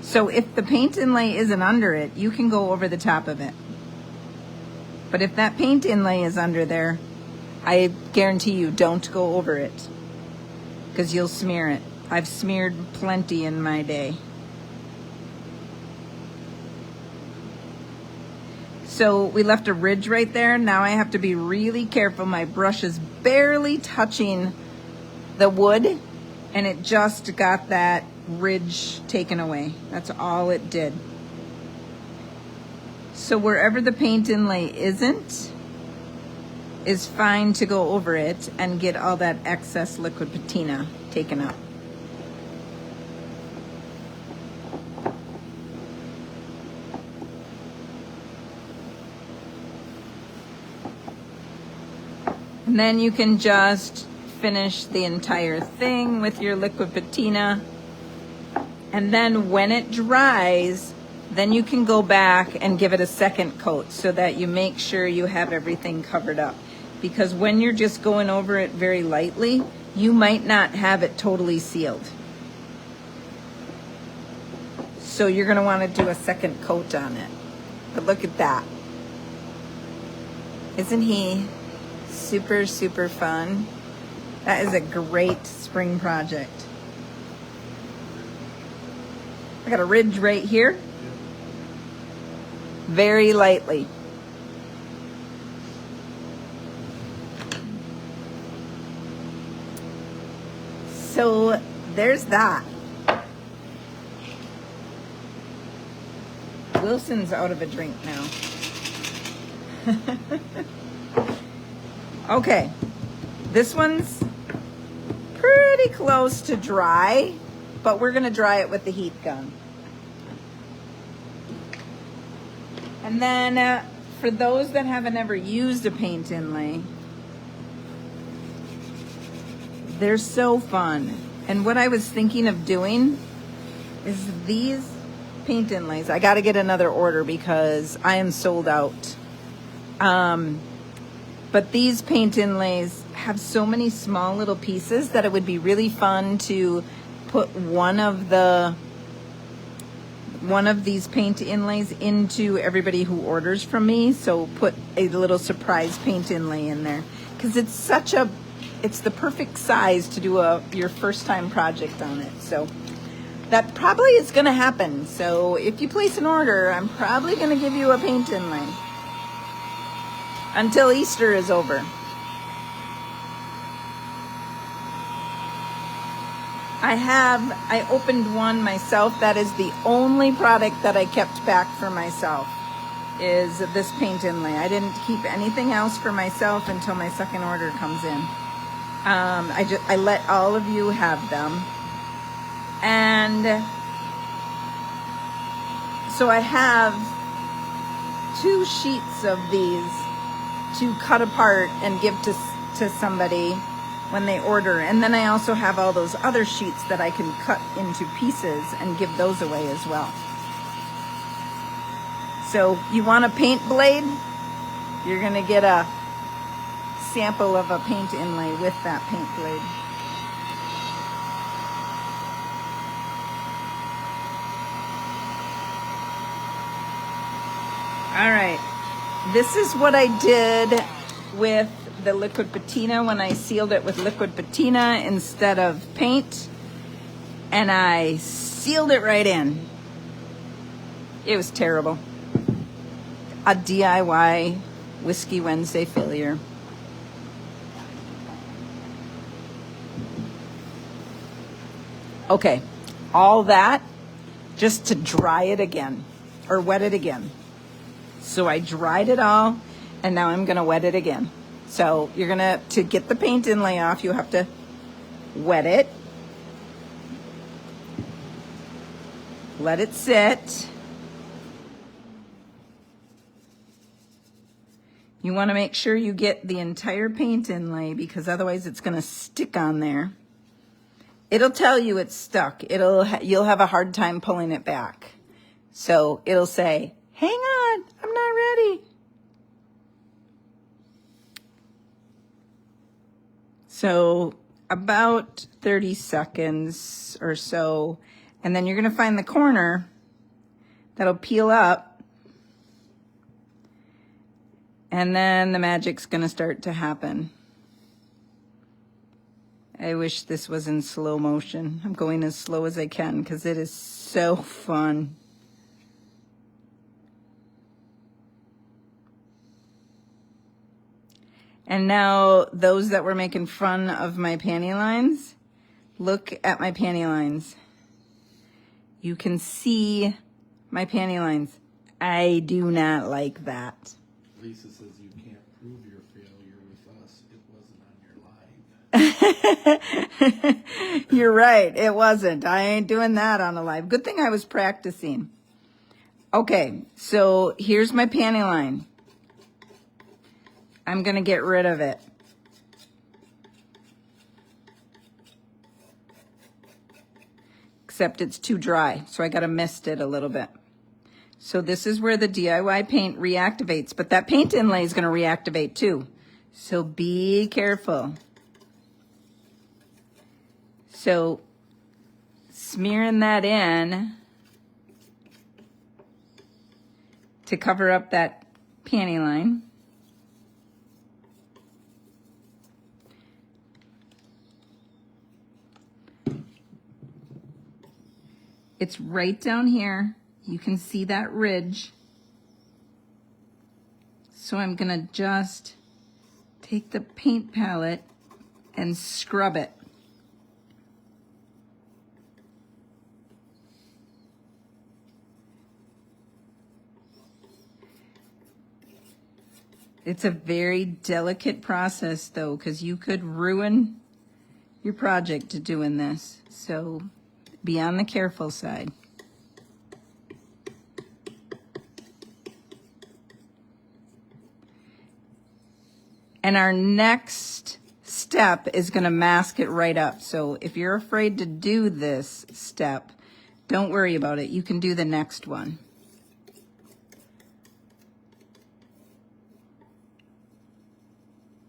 So if the paint inlay isn't under it, you can go over the top of it. But if that paint inlay is under there, I guarantee you don't go over it, because you'll smear it. I've smeared plenty in my day. So we left a ridge right there. Now I have to be really careful. My brush is barely touching the wood, and it just got that ridge taken away. That's all it did. So wherever the paint inlay isn't, is fine to go over it and get all that excess liquid patina taken up. And then you can just finish the entire thing with your liquid patina. And then when it dries, then you can go back and give it a second coat so that you make sure you have everything covered up. Because when you're just going over it very lightly, you might not have it totally sealed. So you're gonna wanna do a second coat on it. But look at that. Isn't he super, super fun? That is a great spring project. I got a ridge right here. Very lightly. So there's that. Wilson's out of a drink now. Okay, this one's pretty close to dry, but we're gonna dry it with the heat gun. And then for those that haven't ever used a paint inlay, they're so fun. And what I was thinking of doing is these paint inlays. I got to get another order because I am sold out. But these paint inlays have so many small little pieces that it would be really fun to put one of these paint inlays into everybody who orders from me. So put a little surprise paint inlay in there, because it's the perfect size to do your first time project on it. So that probably is going to happen. So if you place an order, I'm probably going to give you a paint inlay until Easter is over. I opened one myself. That is the only product that I kept back for myself, is this paint inlay. I didn't keep anything else for myself until my second order comes in. I let all of you have them. And so I have 2 sheets of these to cut apart and give to somebody when they order. And then I also have all those other sheets that I can cut into pieces and give those away as well. So you want a paint blade? You're gonna get a sample of a paint inlay with that paint blade. All right, this is what I did with the liquid patina when I sealed it with liquid patina instead of paint, and I sealed it right in. It was terrible. A DIY Whiskey Wednesday failure. Okay, all that just to dry it again, or wet it again. So I dried it all, and now I'm gonna wet it again. So you're gonna, to get the paint inlay off, you have to wet it, let it sit. You wanna make sure you get the entire paint inlay, because otherwise it's gonna stick on there. It'll tell you it's stuck. You'll have a hard time pulling it back. So it'll say, hang on, I'm not ready. So about 30 seconds or so, and then you're gonna find the corner that'll peel up. And then the magic's gonna start to happen. I wish this was in slow motion. I'm going as slow as I can because it is so fun. And now those that were making fun of my panty lines, look at my panty lines. You can see my panty lines. I do not like that. Lisa says you can't prove your failure with us. It wasn't on your live. You're right. It wasn't. I ain't doing that on a live. Good thing I was practicing. Okay, so here's my panty line. I'm going to get rid of it. Except it's too dry, so I got to mist it a little bit. So this is where the DIY paint reactivates, but that paint inlay is going to reactivate too. So be careful. So smearing that in to cover up that panty line. It's right down here. You can see that ridge. So I'm gonna just take the paint palette and scrub it. It's a very delicate process though, because you could ruin your project doing this. So be on the careful side. And our next step is going to mask it right up. So if you're afraid to do this step, don't worry about it. You can do the next one.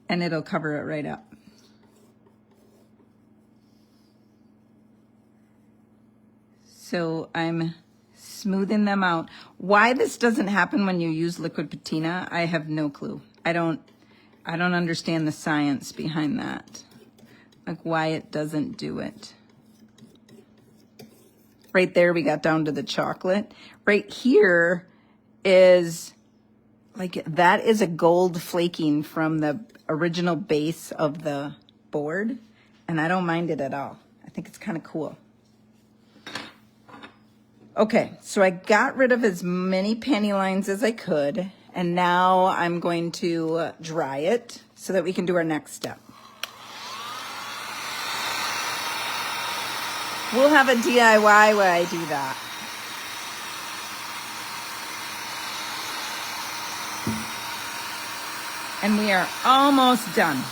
And it'll cover it right up. So I'm smoothing them out. Why this doesn't happen when you use liquid patina, I have no clue. I don't understand the science behind that. Like why it doesn't do it. Right there we got down to the chocolate. Right here is like, that is a gold flaking from the original base of the board. And I don't mind it at all. I think it's kind of cool. Okay, so I got rid of as many panty lines as I could, and now I'm going to dry it so that we can do our next step. We'll have a DIY where I do that. And we are almost done.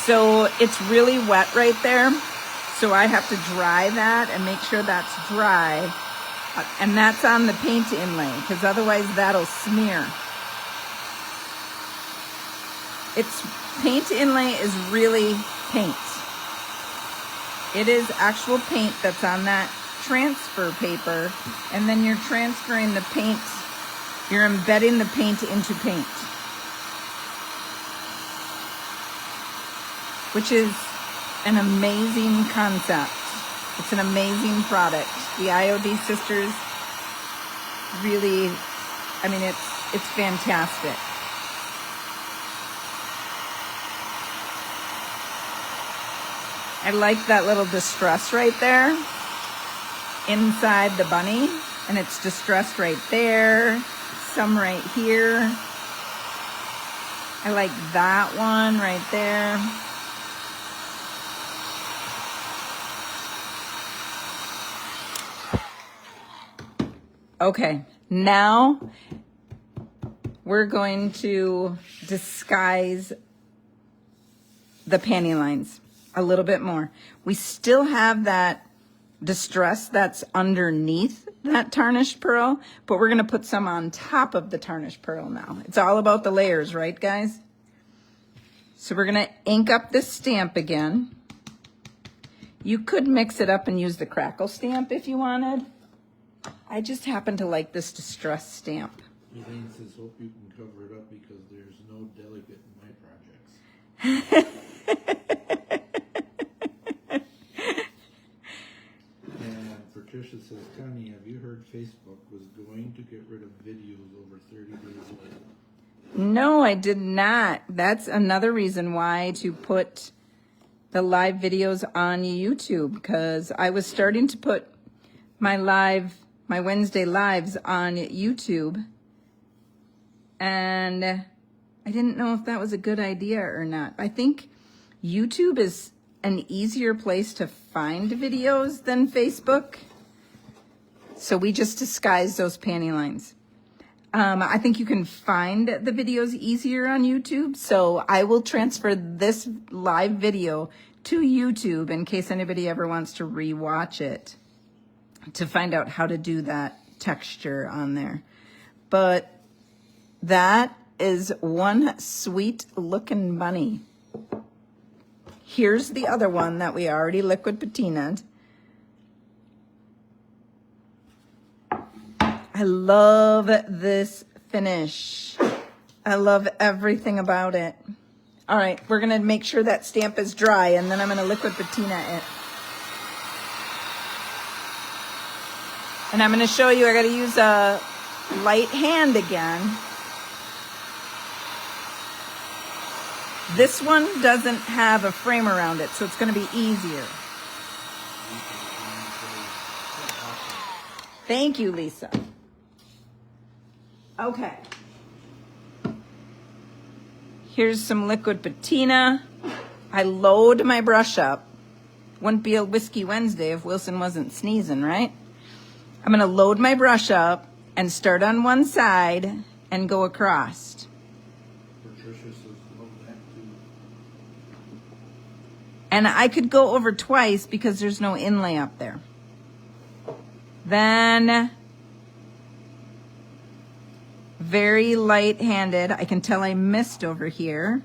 So it's really wet right there. So I have to dry that and make sure that's dry. And that's on the paint inlay, because otherwise that'll smear. Paint inlay is really paint. It is actual paint that's on that transfer paper, and then you're transferring the paint, you're embedding the paint into paint. Which is an amazing concept. It's an amazing product. The IOD sisters really, I mean, it's fantastic. I like that little distress right there inside the bunny, and it's distressed right there, some right here. I like that one right there. Okay, now we're going to disguise the panty lines a little bit more. We still have that distress that's underneath that tarnished pearl, but we're gonna put some on top of the tarnished pearl now. It's all about the layers, right, guys? So we're gonna ink up this stamp again. You could mix it up and use the crackle stamp if you wanted. I just happen to like this distress stamp. Elaine says, hope you can cover it up because there's no delegate in my projects. And Patricia says, Connie, have you heard Facebook was going to get rid of videos over 30 days later? No, I did not. That's another reason why to put the live videos on YouTube, because I was starting to put my Wednesday lives on YouTube, and I didn't know if that was a good idea or not. I think YouTube is an easier place to find videos than Facebook, so we just disguised those panty lines. I think you can find the videos easier on YouTube, so I will transfer this live video to YouTube in case anybody ever wants to rewatch it to find out how to do that texture on there. But that is one sweet looking bunny. Here's the other one that we already liquid patinaed. I love this finish. I love everything about it. All right, we're gonna make sure that stamp is dry, and then I'm gonna liquid patina it. And I'm gonna show you, I gotta use a light hand again. This one doesn't have a frame around it, so it's gonna be easier. Thank you, Lisa. Okay. Here's some liquid patina. I load my brush up. Wouldn't be a Whiskey Wednesday if Wilson wasn't sneezing, right? I'm gonna load my brush up and start on one side and go across. Patricia says, love that too. And I could go over twice because there's no inlay up there. Then, very light-handed. I can tell I missed over here.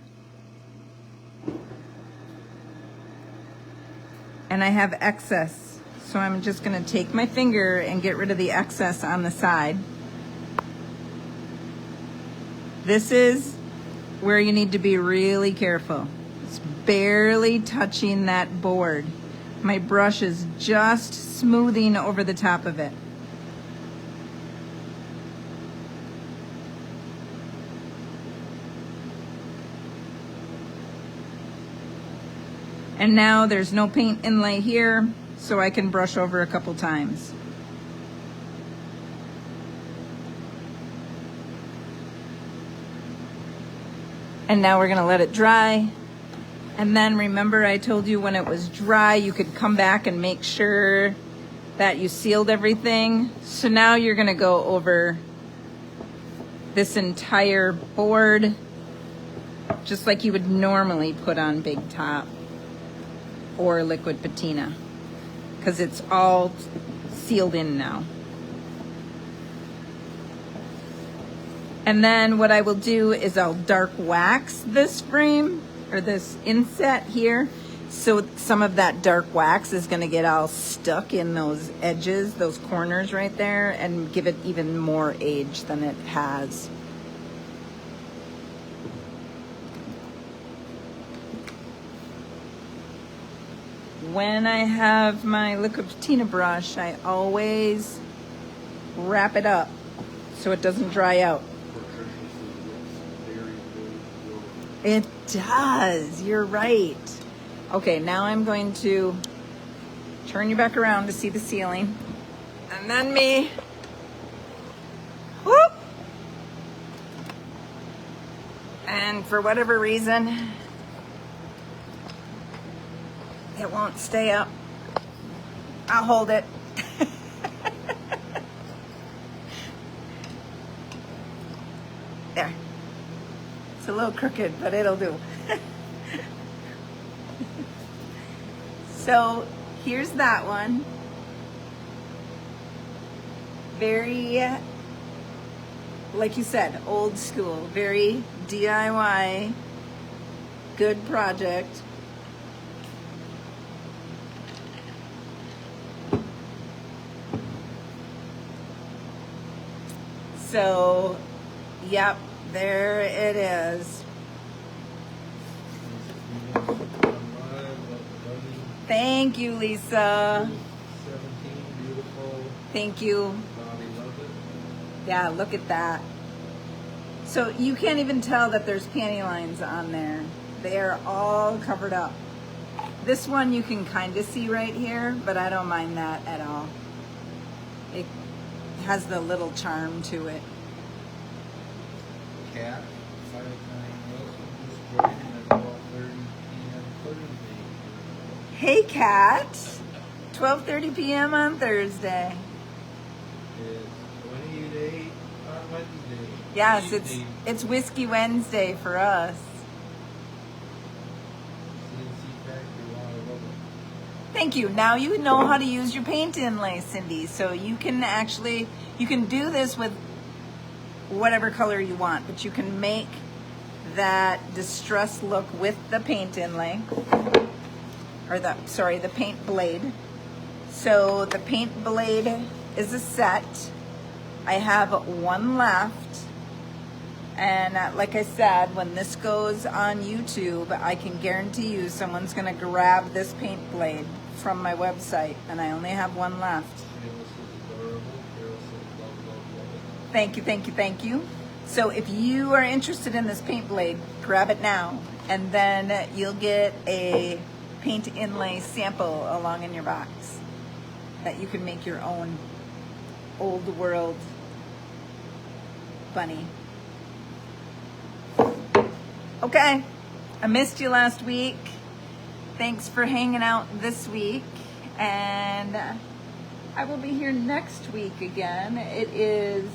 And I have excess. So I'm just gonna take my finger and get rid of the excess on the side. This is where you need to be really careful. It's barely touching that board. My brush is just smoothing over the top of it. And now there's no paint inlay here, so I can brush over a couple times. And now we're gonna let it dry. And then remember I told you when it was dry, you could come back and make sure that you sealed everything. So now you're gonna go over this entire board, just like you would normally put on Big Top or liquid patina, because it's all sealed in now. And then what I will do is I'll dark wax this frame, or this inset here, so some of that dark wax is gonna get all stuck in those edges, those corners right there, and give it even more age than it has. When I have my liquid patina brush, I always wrap it up so it doesn't dry out. It does, you're right. Okay, now I'm going to turn you back around to see the ceiling. And then me. Whoop! And for whatever reason, it won't stay up. I'll hold it. There. It's a little crooked, but it'll do. So here's that one. Very, like you said, old school, very DIY, good project. So, yep, there it is. Thank you, Lisa. 17, beautiful. Thank you. Bobby loved it. Yeah, look at that. So you can't even tell that there's panty lines on there. They are all covered up. This one you can kind of see right here, but I don't mind that at all. It has the little charm to it. Cat, 5'9" Wilson, just joining at 12:30 p.m. Thursday. Hey, Kat. 12:30 p.m. on Thursday. It's 28 on Wednesday. Yes, Evening. it's Whiskey Wednesday for us. CNC Factory, Water Rubber. Thank you. Now you know how to use your paint inlay, Cindy. So you can do this with whatever color you want, but you can make that distressed look with the paint inlay, or the paint blade. So the paint blade is a set. I have one left. And like I said, when this goes on YouTube, I can guarantee you someone's gonna grab this paint blade from my website, and I only have one left. Thank you, thank you, thank you. So if you are interested in this paint blade, grab it now, and then you'll get a paint inlay sample along in your box that you can make your own old world bunny. Okay, I missed you last week. Thanks for hanging out this week, and I will be here next week again. It is,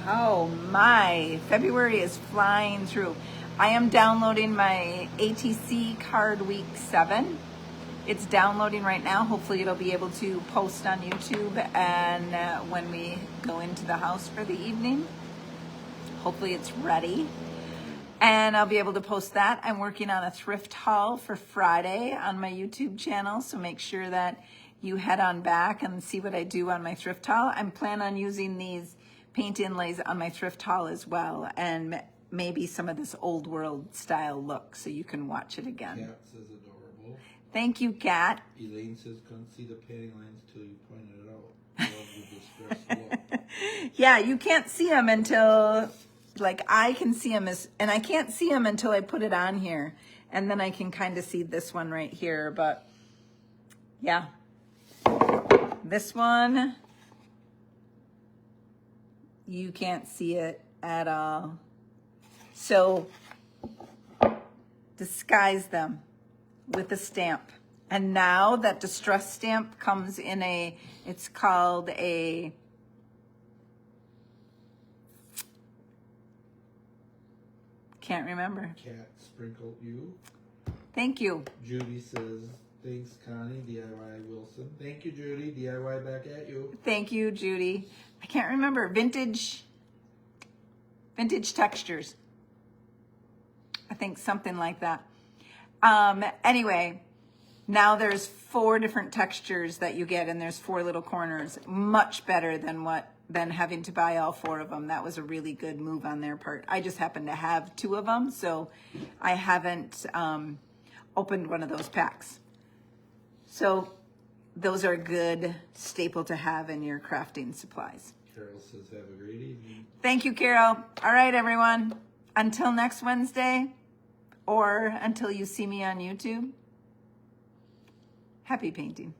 oh my, February is flying through. I am downloading my ATC card week 7. It's downloading right now. Hopefully it'll be able to post on YouTube and when we go into the house for the evening. Hopefully it's ready. And I'll be able to post that. I'm working on a thrift haul for Friday on my YouTube channel, so make sure that you head on back and see what I do on my thrift haul. I'm planning on using these paint inlays on my thrift haul as well, and maybe some of this old world style look, so you can watch it again. Cat says adorable. Thank you, Kat. Elaine says couldn't see the panty lines till you pointed it out. Love the distressed look. Yeah, you can't see them until... like I can see them and I can't see them until I put it on here, and then I can kind of see this one right here. But yeah, this one, you can't see it at all. So disguise them with a stamp. And now that distress stamp comes in it's called a, can't remember. Cat sprinkled you. Thank you. Judy says, thanks, Connie. DIY Wilson. Thank you, Judy. DIY back at you. Thank you, Judy. I can't remember. Vintage textures. I think something like that. Anyway, now there's 4 different textures that you get, and there's 4 little corners. Much better than having to buy all 4 of them. That was a really good move on their part. I just happen to have 2 of them, so I haven't opened one of those packs. So those are a good staple to have in your crafting supplies. Carol says, have a great evening. Thank you, Carol. All right, everyone. Until next Wednesday, or until you see me on YouTube, happy painting.